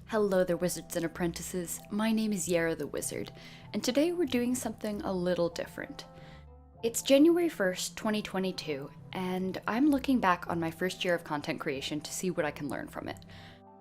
Hello there, wizards and apprentices. My name is Jera the Wizard, and today we're doing something a little different. It's January 1st, 2022, and I'm looking back on my first year of content creation to see what I can learn from it.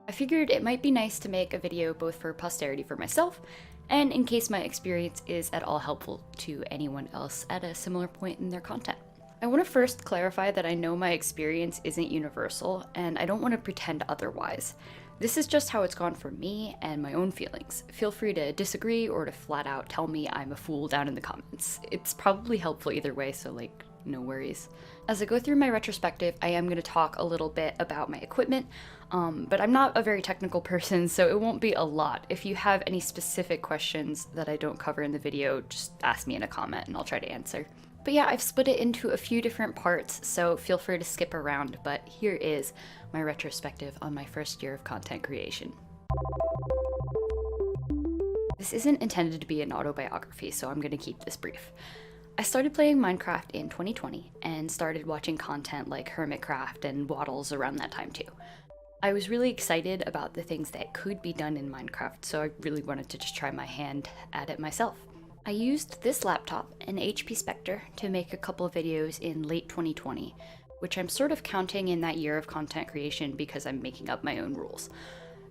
I figured it might be nice to make a video both for posterity for myself, and in case my experience is at all helpful to anyone else at a similar point in their content. I want to first clarify that I know my experience isn't universal, and I don't want to pretend otherwise. This is just how it's gone for me and my own feelings. Feel free to disagree or to flat out tell me I'm a fool down in the comments. It's probably helpful either way, so no worries. As I go through my retrospective, I am going to talk a little bit about my equipment, but I'm not a very technical person, so it won't be a lot. If you have any specific questions that I don't cover in the video, just ask me in a comment and I'll try to answer. But yeah, I've split it into a few different parts, so feel free to skip around, but here is my retrospective on my first year of content creation. This isn't intended to be an autobiography, so I'm going to keep this brief. I started playing Minecraft in 2020 and started watching content like Hermitcraft and Waddles around that time too. I was really excited about the things that could be done in Minecraft, so I really wanted to just try my hand at it myself. I used this laptop, an HP Spectre, to make a couple of videos in late 2020, which I'm sort of counting in that year of content creation because I'm making up my own rules.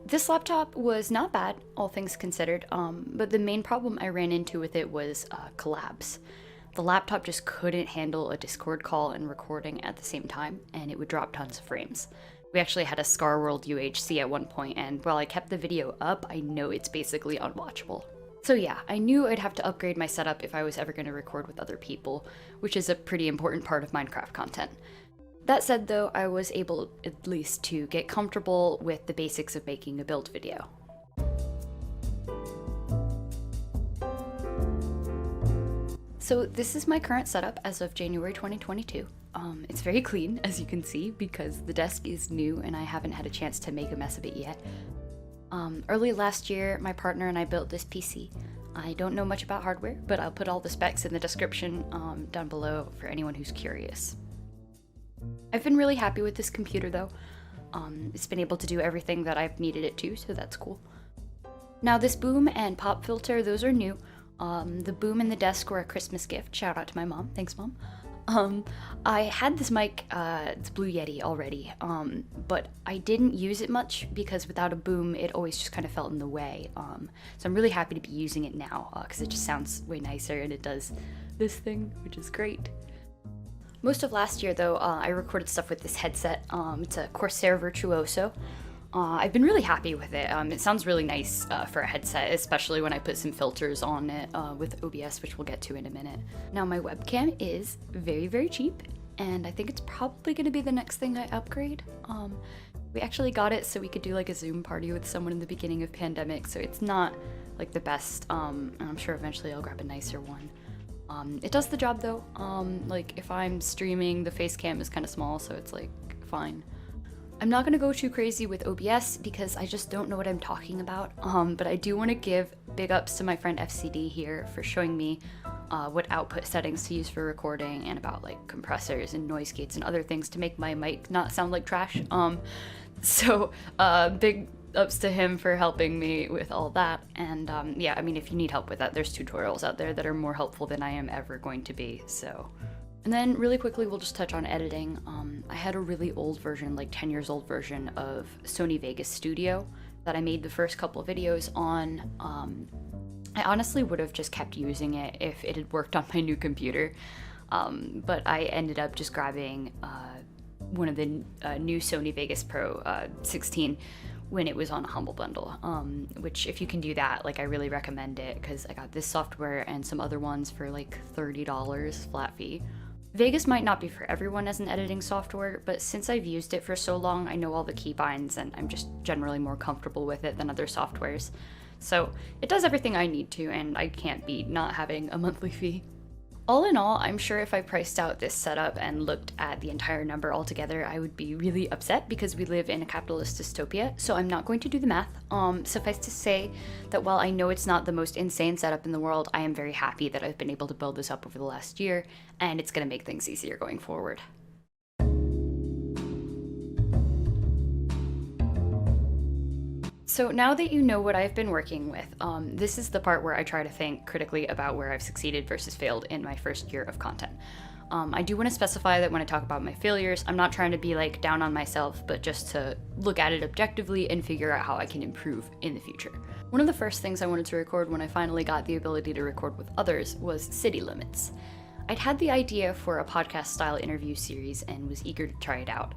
This laptop was not bad, all things considered, but the main problem I ran into with it was collapse. The laptop just couldn't handle a Discord call and recording at the same time, and it would drop tons of frames. We actually had a Scarworld UHC at one point, and while I kept the video up, I know it's basically unwatchable. So yeah, I knew I'd have to upgrade my setup if I was ever going to record with other people, which is a pretty important part of Minecraft content. That said though, I was able at least to get comfortable with the basics of making a build video. So this is my current setup as of January 2022. It's very clean, as you can see, because the desk is new and I haven't had a chance to make a mess of it yet. Early last year, my partner and I built this PC. I don't know much about hardware, but I'll put all the specs in the description down below for anyone who's curious. I've been really happy with this computer though. It's been able to do everything that I've needed it to, so that's cool. Now this boom and pop filter, those are new. The boom and the desk were a Christmas gift. Shout out to my mom. Thanks, Mom. I had this mic, it's Blue Yeti already, but I didn't use it much because without a boom, it always just kind of felt in the way. So I'm really happy to be using it now because it just sounds way nicer and it does this thing, which is great. Most of last year though, I recorded stuff with this headset. It's a Corsair Virtuoso. I've been really happy with it. It sounds really nice for a headset, especially when I put some filters on it with OBS, which we'll get to in a minute. Now my webcam is very, very cheap, and I think it's probably going to be the next thing I upgrade. We actually got it so we could do like a Zoom party with someone in the beginning of pandemic, so it's not like the best, and I'm sure eventually I'll grab a nicer one. It does the job though. Like if I'm streaming, the face cam is kind of small, so it's like fine. I'm not going to go too crazy with OBS because I just don't know what I'm talking about, but I do want to give big ups to my friend FCD here for showing me what output settings to use for recording and about like compressors and noise gates and other things to make my mic not sound like trash. So big ups to him for helping me with all that, and yeah, I mean if you need help with that, there's tutorials out there that are more helpful than I am ever going to be, so. And then really quickly, we'll just touch on editing. I had a really old version, like 10 years old version of Sony Vegas Studio that I made the first couple of videos on. I honestly would have just kept using it if it had worked on my new computer, but I ended up just grabbing one of the new Sony Vegas Pro 16 when it was on a Humble Bundle, which if you can do that, like I really recommend it because I got this software and some other ones for like $30 flat fee. Vegas might not be for everyone as an editing software, but since I've used it for so long, I know all the keybinds and I'm just generally more comfortable with it than other softwares. So it does everything I need to, and I can't beat not having a monthly fee. All in all, I'm sure if I priced out this setup and looked at the entire number altogether, I would be really upset because we live in a capitalist dystopia, so I'm not going to do the math. Suffice to say that while I know it's not the most insane setup in the world, I am very happy that I've been able to build this up over the last year, and it's going to make things easier going forward. So now that you know what I've been working with, this is the part where I try to think critically about where I've succeeded versus failed in my first year of content. I do want to specify that when I talk about my failures, I'm not trying to be like down on myself, but just to look at it objectively and figure out how I can improve in the future. One of the first things I wanted to record when I finally got the ability to record with others was city limits. I'd had the idea for a podcast-style interview series and was eager to try it out.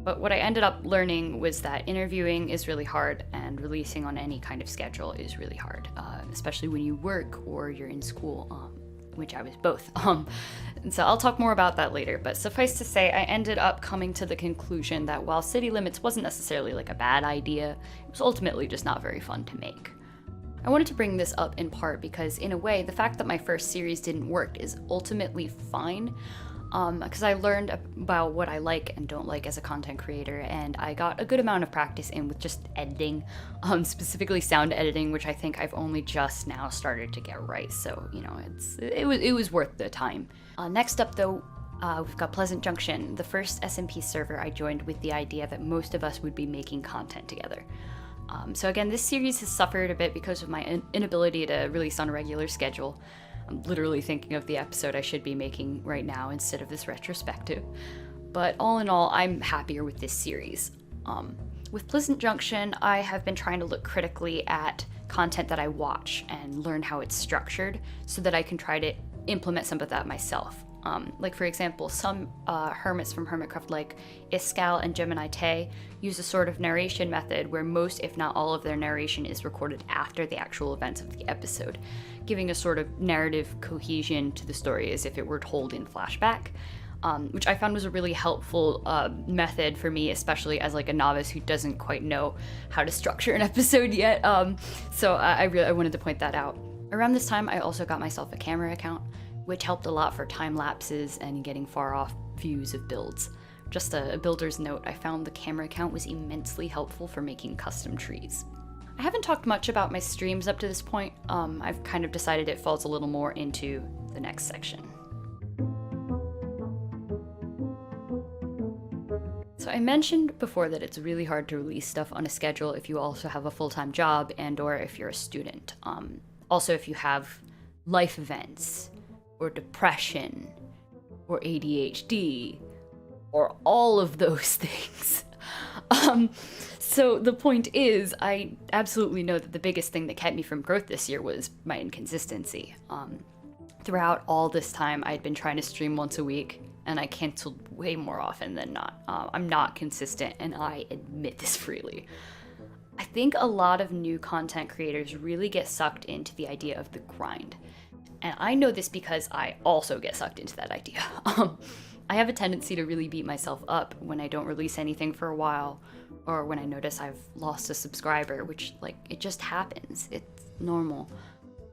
But what I ended up learning was that interviewing is really hard and releasing on any kind of schedule is really hard, especially when you work or you're in school, which I was both. And so I'll talk more about that later, but suffice to say, I ended up coming to the conclusion that while city limits wasn't necessarily like a bad idea, it was ultimately just not very fun to make. I wanted to bring this up in part because, in a way, the fact that my first series didn't work is ultimately fine, because I learned about what I like and don't like as a content creator, and I got a good amount of practice in with just editing, specifically sound editing, which I think I've only just now started to get right, so, you know, it was worth the time. Next up, though, we've got Pleasant Junction, the first SMP server I joined with the idea that most of us would be making content together. So again, this series has suffered a bit because of my inability to release on a regular schedule. I'm literally thinking of the episode I should be making right now instead of this retrospective. But all in all, I'm happier with this series. With Pleasant Junction, I have been trying to look critically at content that I watch and learn how it's structured so that I can try to implement some of that myself. Like for example, some hermits from Hermitcraft like Iskal and Gemini Tay use a sort of narration method where most, if not all, of their narration is recorded after the actual events of the episode, giving a sort of narrative cohesion to the story as if it were told in flashback, which I found was a really helpful method for me, especially as like a novice who doesn't quite know how to structure an episode yet. So I wanted to point that out. Around this time, I also got myself a camera account, which helped a lot for time lapses and getting far off views of builds. Just a builder's note, I found the camera account was immensely helpful for making custom trees. I haven't talked much about my streams up to this point. I've kind of decided it falls a little more into the next section. So I mentioned before that it's really hard to release stuff on a schedule if you also have a full-time job and or if you're a student. Also if you have life events, or depression, or ADHD, or all of those things. So the point is, I absolutely know that the biggest thing that kept me from growth this year was my inconsistency. Throughout all this time, I'd been trying to stream once a week, and I canceled way more often than not. I'm not consistent, and I admit this freely. I think a lot of new content creators really get sucked into the idea of the grind. And I know this because I also get sucked into that idea. I have a tendency to really beat myself up when I don't release anything for a while, or when I notice I've lost a subscriber, which, like, it just happens. It's normal.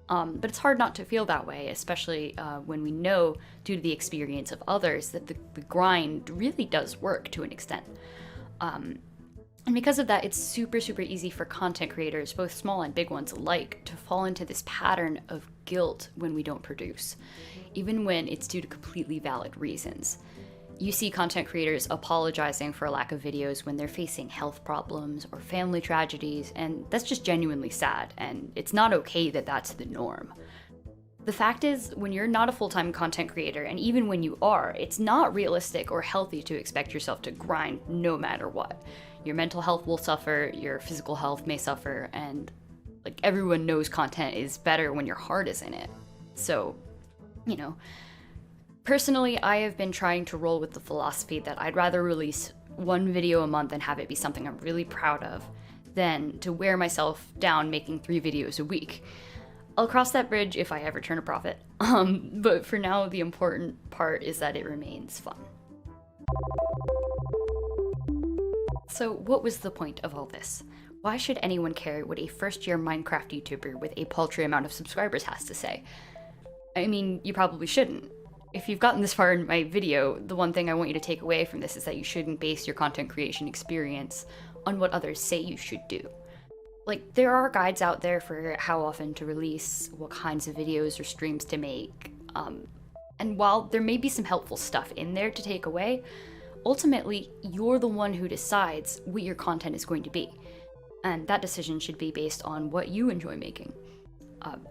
But it's hard not to feel that way, especially when we know, due to the experience of others, that the grind really does work to an extent. And because of that, it's super, super easy for content creators, both small and big ones alike, to fall into this pattern of guilt when we don't produce, even when it's due to completely valid reasons. You see content creators apologizing for a lack of videos when they're facing health problems or family tragedies, and that's just genuinely sad, and it's not okay that that's the norm. The fact is, when you're not a full-time content creator, and even when you are, it's not realistic or healthy to expect yourself to grind no matter what. Your mental health will suffer, your physical health may suffer, and like everyone knows content is better when your heart is in it. So, you know, personally, I have been trying to roll with the philosophy that I'd rather release one video a month and have it be something I'm really proud of than to wear myself down making 3 videos a week. I'll cross that bridge if I ever turn a profit. But for now, the important part is that it remains fun. So what was the point of all this? Why should anyone care what a first-year Minecraft YouTuber with a paltry amount of subscribers has to say? I mean, you probably shouldn't. If you've gotten this far in my video, the one thing I want you to take away from this is that you shouldn't base your content creation experience on what others say you should do. Like, there are guides out there for how often to release, what kinds of videos or streams to make, and while there may be some helpful stuff in there to take away, ultimately, you're the one who decides what your content is going to be. And that decision should be based on what you enjoy making.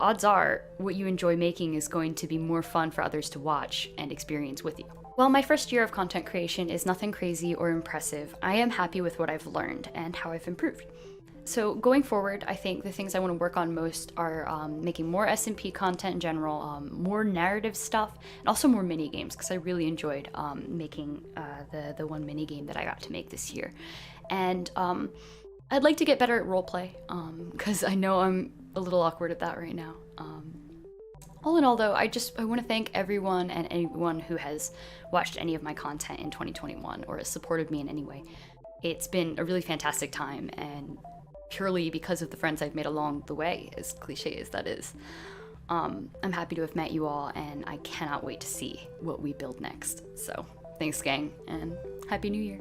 Odds are, what you enjoy making is going to be more fun for others to watch and experience with you. While my first year of content creation is nothing crazy or impressive, I am happy with what I've learned and how I've improved. So going forward, I think the things I want to work on most are making more S&P content in general, more narrative stuff, and also more mini games, because I really enjoyed making the one mini game that I got to make this year. And I'd like to get better at roleplay, because I know I'm a little awkward at that right now. All in all, though, I want to thank everyone and anyone who has watched any of my content in 2021 or has supported me in any way. It's been a really fantastic time, and purely because of the friends I've made along the way, as cliche as that is. I'm happy to have met you all, and I cannot wait to see what we build next. So, thanks gang, and Happy New Year.